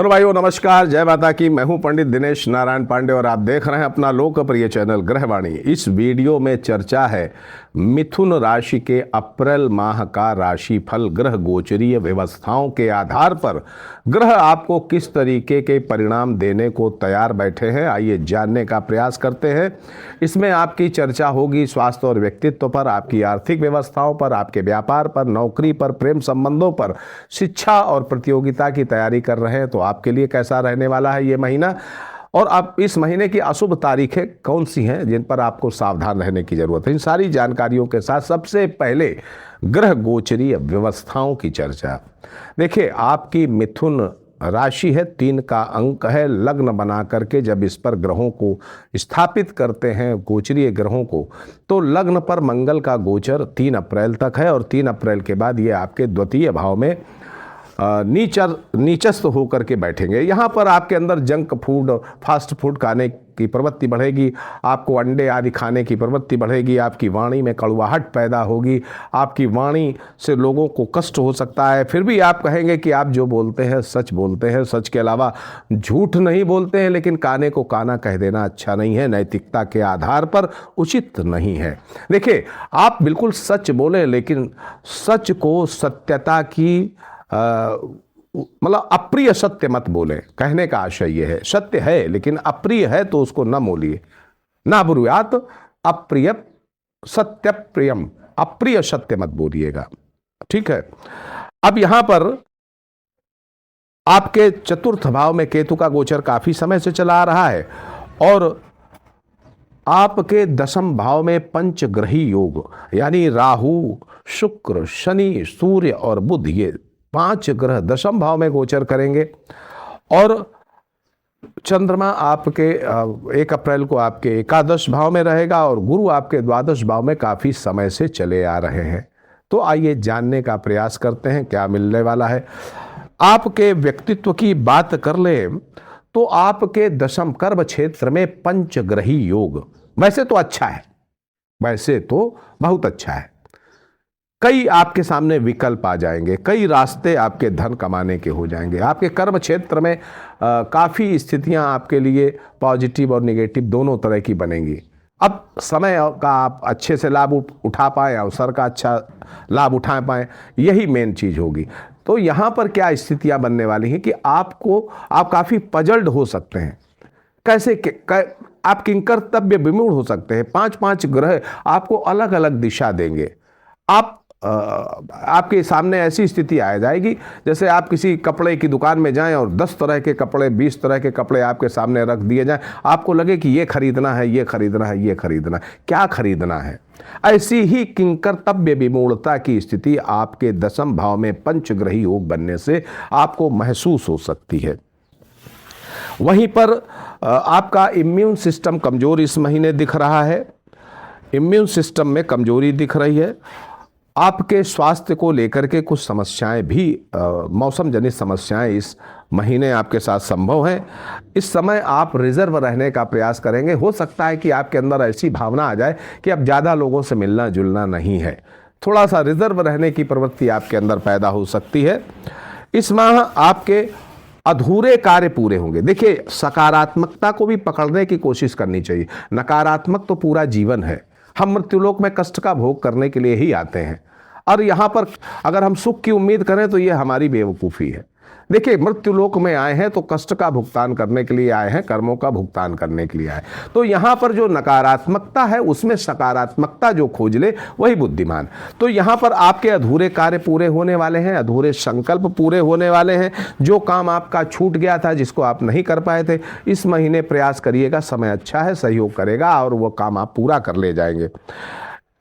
Hello भाइयों, नमस्कार, जय माता की। मैं हूं पंडित दिनेश नारायण पांडे और आप देख रहे हैं अपना लोकप्रिय चैनल ग्रहवाणी। इस वीडियो में चर्चा है मिथुन राशि के अप्रैल माह का राशिफल। ग्रह गोचरीय व्यवस्थाओं के आधार पर ग्रह आपको किस तरीके के परिणाम देने को तैयार बैठे हैं, आइए जानने का प्रयास करते हैं। इसमें आपकी चर्चा होगी स्वास्थ्य और व्यक्तित्व पर, आपकी आर्थिक व्यवस्थाओं पर, आपके व्यापार पर, नौकरी पर, प्रेम संबंधों पर, शिक्षा और प्रतियोगिता की तैयारी कर रहे हैं तो आपके लिए कैसा रहने वाला है ये महीना, और आप इस महीने की अशुभ तारीखें कौन सी हैं जिन पर आपको सावधान रहने की जरूरत है। इन सारी जानकारियों के साथ सबसे पहले ग्रह गोचरीय व्यवस्थाओं की चर्चा। देखिए, आपकी मिथुन राशि है, 3 का अंक है। लग्न बना करके जब इस पर ग्रहों को स्थापित करते हैं, गोचरीय ग्रहों को, तो लग्न पर मंगल का गोचर 3 अप्रैल तक है और 3 अप्रैल के बाद ये आपके द्वितीय भाव में नीचस्थ होकर के बैठेंगे। यहाँ पर आपके अंदर जंक फूड, फास्ट फूड खाने की प्रवृत्ति बढ़ेगी, आपको अंडे आदि खाने की प्रवृत्ति बढ़ेगी, आपकी वाणी में कड़वाहट पैदा होगी, आपकी वाणी से लोगों को कष्ट हो सकता है। फिर भी आप कहेंगे कि आप जो बोलते हैं सच बोलते हैं, सच के अलावा झूठ नहीं बोलते हैं, लेकिन काने को काना कह देना अच्छा नहीं है, नैतिकता के आधार पर उचित नहीं है। देखिए, आप बिल्कुल सच बोले, लेकिन सच को सत्यता की मतलब अप्रिय सत्य मत बोले। कहने का आशय यह है, सत्य है लेकिन अप्रिय है तो उसको न बोलिए। ना ब्रूयात अप्रिय सत्य प्रियम, अप्रिय सत्य मत बोलिएगा, ठीक है। अब यहां पर आपके चतुर्थ भाव में केतु का गोचर काफी समय से चला आ रहा है और आपके दशम भाव में पंचग्रही योग, यानी राहु, शुक्र, शनि, सूर्य और बुध, ये 5 ग्रह दशम भाव में गोचर करेंगे। और चंद्रमा आपके 1 अप्रैल को आपके एकादश भाव में रहेगा और गुरु आपके द्वादश भाव में काफी समय से चले आ रहे हैं। तो आइए जानने का प्रयास करते हैं क्या मिलने वाला है। आपके व्यक्तित्व की बात कर ले तो आपके दशम कर्म क्षेत्र में पंचग्रही योग वैसे तो अच्छा है, वैसे तो बहुत अच्छा है। कई आपके सामने विकल्प आ जाएंगे, कई रास्ते आपके धन कमाने के हो जाएंगे। आपके कर्म क्षेत्र में काफ़ी स्थितियां आपके लिए पॉजिटिव और नेगेटिव दोनों तरह की बनेंगी। अब समय का आप अच्छे से लाभ उठा पाएँ, अवसर का अच्छा लाभ उठा पाएँ, यही मेन चीज़ होगी। तो यहाँ पर क्या स्थितियाँ बनने वाली हैं कि आप काफ़ी पजल्ड हो सकते हैं। कैसे आप किंकर्तव्य विमूढ़ हो सकते हैं। 5-5 ग्रह आपको अलग अलग दिशा देंगे। आपके सामने ऐसी स्थिति आ जाएगी जैसे आप किसी कपड़े की दुकान में जाएं और 10 तरह के कपड़े, 20 तरह के कपड़े आपके सामने रख दिए जाएं, आपको लगे कि ये खरीदना है, ये खरीदना है, ये खरीदना है, क्या खरीदना है। ऐसी ही किंकर्तव्य विमूढ़ता की स्थिति आपके दशम भाव में पंचग्रही योग बनने से आपको महसूस हो सकती है। वहीं पर आपका इम्यून सिस्टम कमजोर इस महीने दिख रहा है। इम्यून सिस्टम में कमजोरी दिख रही है। आपके स्वास्थ्य को लेकर के कुछ समस्याएं भी, मौसम जनित समस्याएं इस महीने आपके साथ संभव हैं। इस समय आप रिजर्व रहने का प्रयास करेंगे। हो सकता है कि आपके अंदर ऐसी भावना आ जाए कि अब ज़्यादा लोगों से मिलना जुलना नहीं है। थोड़ा सा रिजर्व रहने की प्रवृत्ति आपके अंदर पैदा हो सकती है। इस माह आपके अधूरे कार्य पूरे होंगे। देखिए, सकारात्मकता को भी पकड़ने की कोशिश करनी चाहिए। नकारात्मक तो पूरा जीवन है। हम मृत्युलोक में कष्ट का भोग करने के लिए ही आते हैं और यहाँ पर अगर हम सुख की उम्मीद करें तो ये हमारी बेवकूफ़ी है। देखिए, मृत्युलोक में आए हैं तो कष्ट का भुगतान करने के लिए आए हैं, कर्मों का भुगतान करने के लिए आए। तो यहाँ पर जो नकारात्मकता है उसमें सकारात्मकता जो खोज ले वही बुद्धिमान। तो यहाँ पर आपके अधूरे कार्य पूरे होने वाले हैं, अधूरे संकल्प पूरे होने वाले हैं। जो काम आपका छूट गया था, जिसको आप नहीं कर पाए थे, इस महीने प्रयास करिएगा, समय अच्छा है, सहयोग करेगा और वो काम आप पूरा कर ले जाएंगे।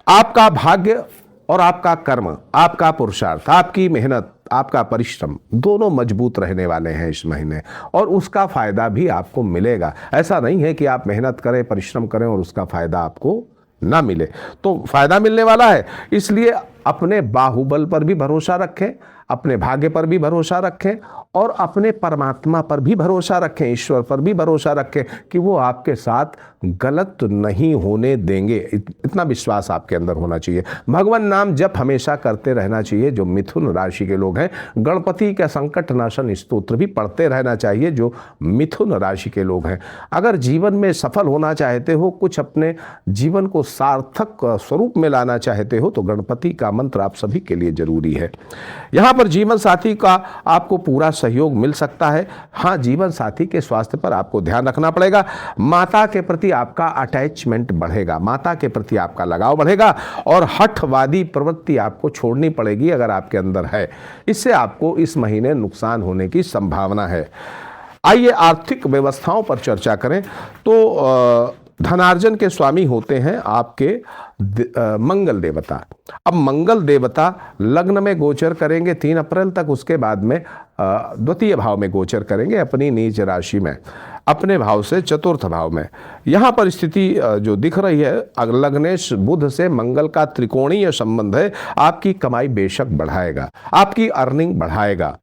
आपका भाग्य और आपका कर्म, आपका पुरुषार्थ, आपकी मेहनत, आपका परिश्रम दोनों मजबूत रहने वाले हैं इस महीने और उसका फायदा भी आपको मिलेगा। ऐसा नहीं है कि आप मेहनत करें, परिश्रम करें और उसका फायदा आपको ना मिले। तो फायदा मिलने वाला है, इसलिए अपने बाहुबल पर भी भरोसा रखें, अपने भाग्य पर भी भरोसा रखें और अपने परमात्मा पर भी भरोसा रखें, ईश्वर पर भी भरोसा रखें कि वो आपके साथ गलत नहीं होने देंगे। इतना विश्वास आपके अंदर होना चाहिए। भगवान नाम जप हमेशा करते रहना चाहिए जो मिथुन राशि के लोग हैं। गणपति का संकट नाशन स्तोत्र भी पढ़ते रहना चाहिए जो मिथुन राशि के लोग हैं। अगर जीवन में सफल होना चाहते हो, कुछ अपने जीवन को सार्थक स्वरूप में लाना चाहते हो, तो गणपति का मंत्र आप सभी के लिए जरूरी है। यहाँ पर जीवन साथी का आपको पूरा सहयोग मिल सकता है। हाँ, जीवन साथी के स्वास्थ्य पर आपको ध्यान रखना पड़ेगा। माता के प्रति आपका अटैचमेंट बढ़ेगा, माता के प्रति आपका लगाव बढ़ेगा और हठवादी प्रवृत्ति आपको छोड़नी पड़ेगी अगर आपके अंदर है। इससे आपको इस महीने नुकसान होने की संभावना है। आइए आर्थिक व्यवस्थाओं पर चर्चा करें तो धनार्जन के स्वामी होते हैं आपके मंगल देवता। अब मंगल देवता लग्न में गोचर करेंगे 3 अप्रैल तक, उसके बाद में द्वितीय भाव में गोचर करेंगे अपनी नीच राशि में, अपने भाव से चतुर्थ भाव में। यहाँ पर स्थिति जो दिख रही है, लग्नेश बुध से मंगल का त्रिकोणीय संबंध है। आपकी कमाई बेशक बढ़ाएगा, आपकी अर्निंग बढ़ाएगा,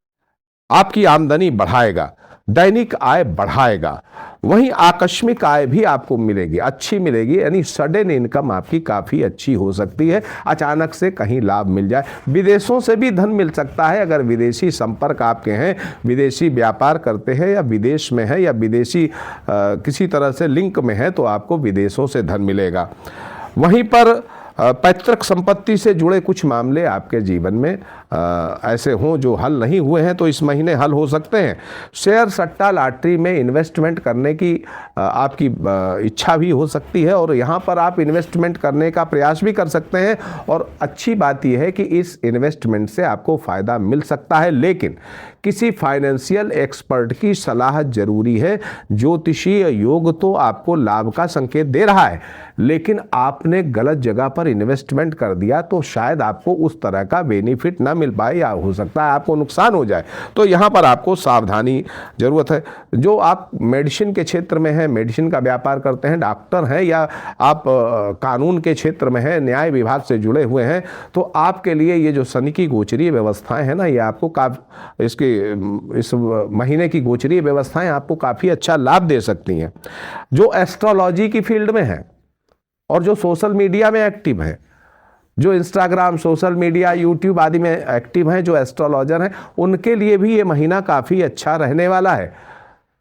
आपकी आमदनी बढ़ाएगा, दैनिक आय बढ़ाएगा। वहीं आकस्मिक आय भी आपको मिलेगी, अच्छी मिलेगी, यानी सडन इनकम आपकी काफ़ी अच्छी हो सकती है। अचानक से कहीं लाभ मिल जाए, विदेशों से भी धन मिल सकता है। अगर विदेशी संपर्क आपके हैं, विदेशी व्यापार करते हैं या विदेश में है या विदेशी किसी तरह से लिंक में है, तो आपको विदेशों से धन मिलेगा। वहीं पर पैतृक संपत्ति से जुड़े कुछ मामले आपके जीवन में ऐसे हों जो हल नहीं हुए हैं, तो इस महीने हल हो सकते हैं। शेयर सट्टा लॉटरी में इन्वेस्टमेंट करने की आपकी इच्छा भी हो सकती है और यहाँ पर आप इन्वेस्टमेंट करने का प्रयास भी कर सकते हैं। और अच्छी बात यह है कि इस इन्वेस्टमेंट से आपको फ़ायदा मिल सकता है, लेकिन किसी फाइनेंशियल एक्सपर्ट की सलाह जरूरी है। ज्योतिषीय योग तो आपको लाभ का संकेत दे रहा है, लेकिन आपने गलत जगह पर इन्वेस्टमेंट कर दिया तो शायद आपको उस तरह का बेनिफिट ना मिल पाए या हो सकता है आपको नुकसान हो जाए। तो यहाँ पर आपको सावधानी जरूरत है। जो आप मेडिसिन के क्षेत्र में हैं, मेडिसिन का व्यापार करते हैं, डॉक्टर हैं, या आप कानून के क्षेत्र में हैं, न्याय विभाग से जुड़े हुए हैं, तो आपके लिए ये जो शनि की गोचरीय व्यवस्थाएं हैं ना, ये आपको इस महीने की गोचरीय व्यवस्थाएं आपको काफ़ी अच्छा लाभ दे सकती हैं। जो एस्ट्रोलॉजी की फील्ड में है और जो सोशल मीडिया में एक्टिव है, जो इंस्टाग्राम, सोशल मीडिया, यूट्यूब आदि में एक्टिव हैं, जो एस्ट्रोलॉजर हैं, उनके लिए भी ये महीना काफ़ी अच्छा रहने वाला है।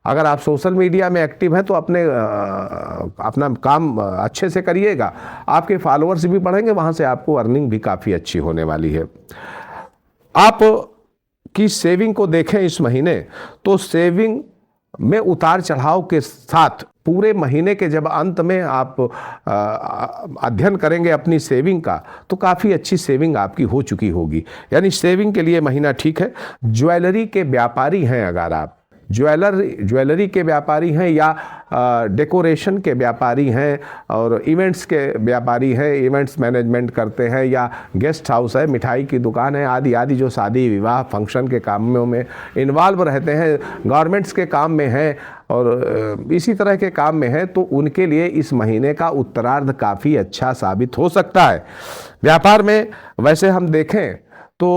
अगर आप सोशल मीडिया में एक्टिव हैं तो अपना काम अच्छे से करिएगा, आपके फॉलोअर्स भी बढ़ेंगे, वहाँ से आपको अर्निंग भी काफ़ी अच्छी होने वाली है। आप की सेविंग को देखें इस महीने, तो सेविंग में उतार चढ़ाव के साथ पूरे महीने के जब अंत में आप अध्ययन करेंगे अपनी सेविंग का, तो काफ़ी अच्छी सेविंग आपकी हो चुकी होगी। यानी सेविंग के लिए महीना ठीक है। ज्वेलरी के व्यापारी हैं, अगर आप ज्वेलरी के व्यापारी हैं या डेकोरेशन के व्यापारी हैं और इवेंट्स के व्यापारी हैं, इवेंट्स मैनेजमेंट करते हैं, या गेस्ट हाउस है, मिठाई की दुकान है, आदि आदि जो शादी विवाह फंक्शन के कामों में इन्वॉल्व रहते हैं, गारमेंट्स के काम में हैं और इसी तरह के काम में है, तो उनके लिए इस महीने का उत्तरार्ध काफ़ी अच्छा साबित हो सकता है। व्यापार में वैसे हम देखें तो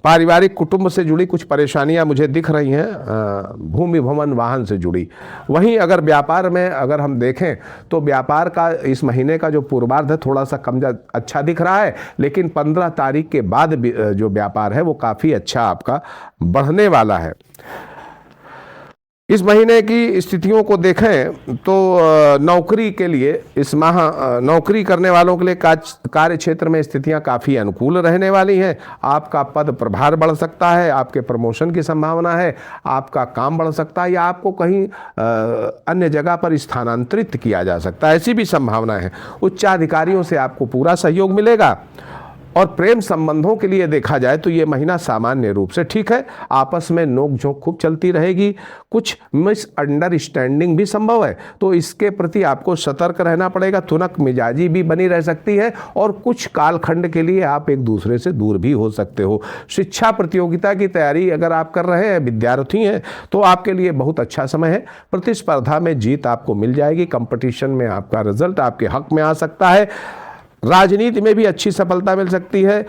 पारिवारिक कुटुंब से जुड़ी कुछ परेशानियां मुझे दिख रही हैं, भूमि भवन वाहन से जुड़ी। वहीं अगर व्यापार में अगर हम देखें तो व्यापार का इस महीने का जो पूर्वार्ध है थोड़ा सा कम अच्छा दिख रहा है, लेकिन 15 तारीख के बाद जो व्यापार है वो काफ़ी अच्छा आपका बढ़ने वाला है। इस महीने की स्थितियों को देखें तो नौकरी के लिए इस माह नौकरी करने वालों के लिए कार्य क्षेत्र में स्थितियां काफ़ी अनुकूल रहने वाली हैं। आपका पद प्रभार बढ़ सकता है, आपके प्रमोशन की संभावना है, आपका काम बढ़ सकता है, या आपको कहीं अन्य जगह पर स्थानांतरित किया जा सकता है, ऐसी भी संभावना है। उच्चाधिकारियों से आपको पूरा सहयोग मिलेगा। और प्रेम संबंधों के लिए देखा जाए तो ये महीना सामान्य रूप से ठीक है। आपस में नोक झोंक खूब चलती रहेगी, कुछ मिसअंडरस्टैंडिंग भी संभव है, तो इसके प्रति आपको सतर्क रहना पड़ेगा। तुनक मिजाजी भी बनी रह सकती है और कुछ कालखंड के लिए आप एक दूसरे से दूर भी हो सकते हो। शिक्षा प्रतियोगिता की तैयारी अगर आप कर रहे हैं, विद्यार्थी हैं, तो आपके लिए बहुत अच्छा समय है। प्रतिस्पर्धा में जीत आपको मिल जाएगी, कंपटीशन में आपका रिजल्ट आपके हक में आ सकता है। राजनीति में भी अच्छी सफलता मिल सकती है।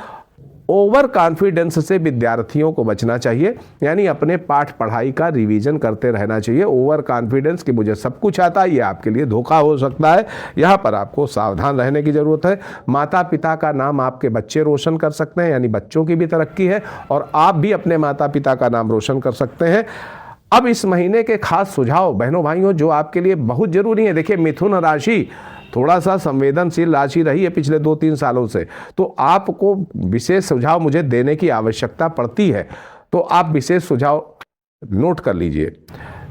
ओवर कॉन्फिडेंस से विद्यार्थियों को बचना चाहिए, यानी अपने पाठ पढ़ाई का रिवीजन करते रहना चाहिए। ओवर कॉन्फिडेंस कि मुझे सब कुछ आता है, ये आपके लिए धोखा हो सकता है। यहाँ पर आपको सावधान रहने की ज़रूरत है। माता पिता का नाम आपके बच्चे रोशन कर सकते हैं, यानी बच्चों की भी तरक्की है और आप भी अपने माता पिता का नाम रोशन कर सकते हैं। अब इस महीने के खास सुझाव बहनों भाइयों जो आपके लिए बहुत ज़रूरी है। देखिए, मिथुन राशि थोड़ा सा संवेदनशील राशि रही है पिछले 2-3 सालों से, तो आपको विशेष सुझाव मुझे देने की आवश्यकता पड़ती है, तो आप विशेष सुझाव नोट कर लीजिए।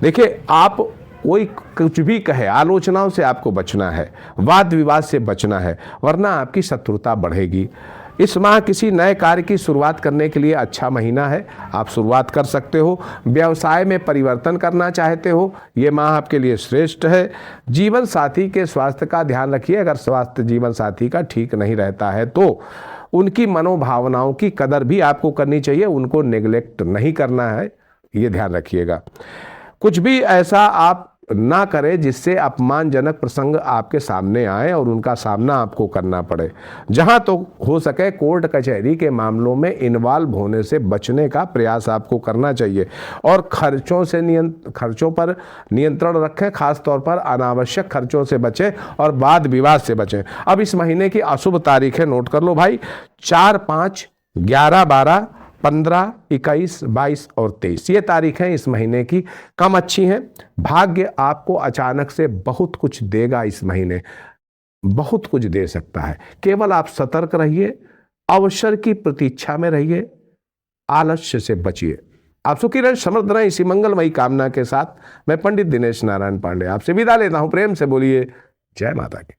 देखिए, आप कोई कुछ भी कहे, आलोचनाओं से आपको बचना है, वाद विवाद से बचना है, वरना आपकी शत्रुता बढ़ेगी। इस माह किसी नए कार्य की शुरुआत करने के लिए अच्छा महीना है, आप शुरुआत कर सकते हो। व्यवसाय में परिवर्तन करना चाहते हो, ये माह आपके लिए श्रेष्ठ है। जीवन साथी के स्वास्थ्य का ध्यान रखिए। अगर स्वास्थ्य जीवन साथी का ठीक नहीं रहता है तो उनकी मनोभावनाओं की कदर भी आपको करनी चाहिए, उनको नेग्लेक्ट नहीं करना है, ये ध्यान रखिएगा। कुछ भी ऐसा आप ना करें जिससे अपमानजनक प्रसंग आपके सामने आए और उनका सामना आपको करना पड़े। जहां तो हो सके कोर्ट कचहरी के मामलों में इन्वॉल्व होने से बचने का प्रयास आपको करना चाहिए और खर्चों पर नियंत्रण रखें। खास तौर पर अनावश्यक खर्चों से बचें और वाद विवाद से बचें। अब इस महीने की अशुभ तारीखें नोट कर लो भाई। 4, 5, 11, 12, 15, 21, 22 और 23 ये तारीखें इस महीने की कम अच्छी हैं। भाग्य आपको अचानक से बहुत कुछ देगा, इस महीने बहुत कुछ दे सकता है। केवल आप सतर्क रहिए, अवसर की प्रतीक्षा में रहिए, आलस्य से बचिए। आप सुखी रहें, समृद्ध रहें, इसी मंगलमयी कामना के साथ मैं पंडित दिनेश नारायण पांडे आपसे विदा लेता हूं। प्रेम से बोलिए जय माता की।